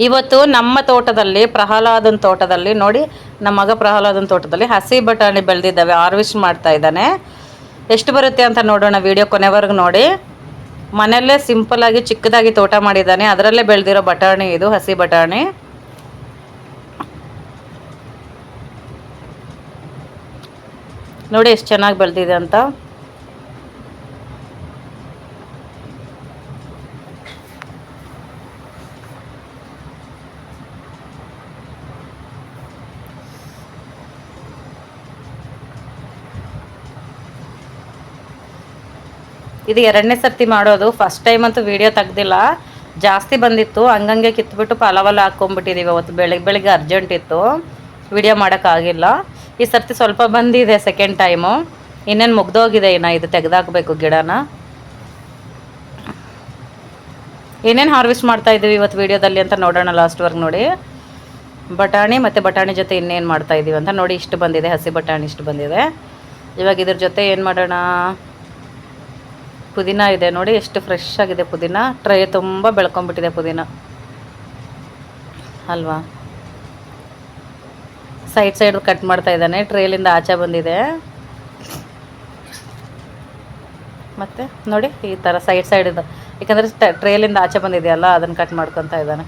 ಇವತ್ತು ನಮ್ಮ ತೋಟದಲ್ಲಿ ಪ್ರಹ್ಲಾದನ ತೋಟದಲ್ಲಿ ನೋಡಿ, ನಮ್ಮ ಮಗ ಪ್ರಹ್ಲಾದನ ತೋಟದಲ್ಲಿ ಹಸಿ ಬಟಾಣಿ ಬೆಳೆದಿದ್ದಾವೆ. ಹಾರ್ವೆಸ್ಟ್ ಮಾಡ್ತಾ ಇದ್ದಾನೆ. ಎಷ್ಟು ಬರುತ್ತೆ ಅಂತ ನೋಡೋಣ, ವಿಡಿಯೋ ಕೊನೆವರೆಗೂ ನೋಡಿ. ಮನೆಯಲ್ಲೇ ಸಿಂಪಲ್ಲಾಗಿ ಚಿಕ್ಕದಾಗಿ ತೋಟ ಮಾಡಿದ್ದಾನೆ, ಅದರಲ್ಲೇ ಬೆಳೆದಿರೋ ಬಟಾಣಿ ಇದು, ಹಸಿ ಬಟಾಣಿ. ನೋಡಿ ಎಷ್ಟು ಚೆನ್ನಾಗಿ ಬೆಳೆದಿದೆ ಅಂತ. ಇದು ಎರಡನೇ ಸರ್ತಿ ಮಾಡೋದು. ಫಸ್ಟ್ ಟೈಮ್ ಅಂತೂ ವೀಡಿಯೋ ತೆಗ್ದಿಲ್ಲ, ಜಾಸ್ತಿ ಬಂದಿತ್ತು, ಹಂಗಂಗೆ ಕಿತ್ಬಿಟ್ಟು ಪಲಾವಲ್ಲ ಹಾಕ್ಕೊಂಬಿಟ್ಟಿದ್ದೀವಿ. ಅವತ್ತು ಬೆಳಗ್ಗೆ ಅರ್ಜೆಂಟ್ ಇತ್ತು, ವೀಡಿಯೋ ಮಾಡೋಕ್ಕಾಗಿಲ್ಲ. ಈ ಸರ್ತಿ ಸ್ವಲ್ಪ ಬಂದಿದೆ ಸೆಕೆಂಡ್ ಟೈಮು. ಇನ್ನೇನು ಮುಗ್ದೋಗಿದೆ, ಇನ್ನು ಇದು ತೆಗೆದಾಕಬೇಕು ಗಿಡನ. ಏನೇನು ಹಾರ್ವೆಸ್ಟ್ ಮಾಡ್ತಾಯಿದ್ದೀವಿ ಇವತ್ತು ವೀಡಿಯೋದಲ್ಲಿ ಅಂತ ನೋಡೋಣ, ಲಾಸ್ಟ್ವರೆಗೆ ನೋಡಿ. ಬಟಾಣಿ ಮತ್ತು ಬಟಾಣಿ ಜೊತೆ ಇನ್ನೇನು ಮಾಡ್ತಾಯಿದ್ದೀವಿ ಅಂತ ನೋಡಿ. ಇಷ್ಟು ಬಂದಿದೆ, ಹಸಿ ಬಟಾಣಿ ಇಷ್ಟು ಬಂದಿದೆ. ಇವಾಗ ಇದ್ರ ಜೊತೆ ಏನು ಮಾಡೋಣ, ಪುದೀನ ಇದೆ ನೋಡಿ, ಎಷ್ಟು ಫ್ರೆಶ್ ಆಗಿದೆ ಪುದೀನ. ಟ್ರೇ ತುಂಬ ಬೆಳ್ಕೊಂಬಿಟ್ಟಿದೆ ಪುದೀನ ಅಲ್ವಾ. ಸೈಡ್ ಕಟ್ ಮಾಡ್ತಾ ಇದ್ದಾನೆ, ಟ್ರೇಲಿಂದ ಆಚೆ ಬಂದಿದೆ. ಮತ್ತು ನೋಡಿ ಈ ಥರ ಸೈಡ್ ಇದೆ, ಯಾಕಂದರೆ ಟ್ರೇಲಿಂದ ಆಚೆ ಬಂದಿದೆಯಲ್ಲ, ಅದನ್ನು ಕಟ್ ಮಾಡ್ಕೊತಾ ಇದ್ದಾನೆ.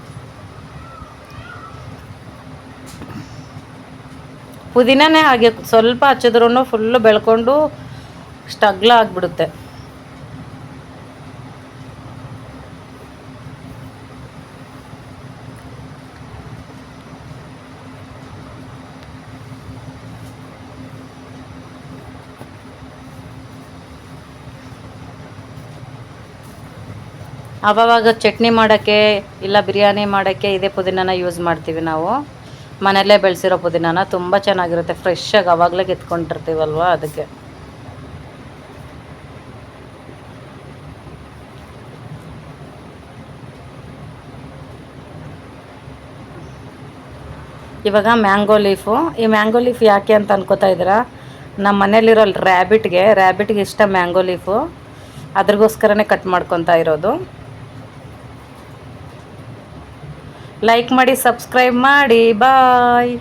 ಪುದೀನನೇ ಹಾಗೆ ಸ್ವಲ್ಪ ಹಚ್ಚಿದ್ರೂ ಫುಲ್ಲು ಬೆಳ್ಕೊಂಡು ಸ್ಟಗ್ಲ ಆಗಿಬಿಡುತ್ತೆ. ಆವಾಗ ಚಟ್ನಿ ಮಾಡೋಕ್ಕೆ ಇಲ್ಲ ಬಿರಿಯಾನಿ ಮಾಡೋಕ್ಕೆ ಇದೇ ಪುದೀನನ ಯೂಸ್ ಮಾಡ್ತೀವಿ ನಾವು. ಮನೆಯಲ್ಲೇ ಬೆಳೆಸಿರೋ ಪುದೀನನ ತುಂಬ ಚೆನ್ನಾಗಿರುತ್ತೆ, ಫ್ರೆಶ್ಶಾಗಿ ಆವಾಗಲೇ ಕಿತ್ಕೊಂಡಿರ್ತೀವಲ್ವ, ಅದಕ್ಕೆ. ಇವಾಗ ಮ್ಯಾಂಗೋ ಲೀಫು. ಈ ಮ್ಯಾಂಗೋ ಲೀಫ್ ಯಾಕೆ ಅಂತ ಅನ್ಕೋತಾ ಇದ್ದೀರಾ, ನಮ್ಮ ಮನೇಲಿರೋ ರ್ಯಾಬಿಟ್ಗೆ ಇಷ್ಟ ಮ್ಯಾಂಗೋ ಲೀಫು, ಅದ್ರಗೋಸ್ಕರನೇ ಕಟ್ ಮಾಡ್ಕೊತಾ ಇರೋದು. ಲೈಕ್ ಮಾಡಿ, ಸಬ್ಸ್ಕ್ರೈಬ್ ಮಾಡಿ, ಬಾಯ್.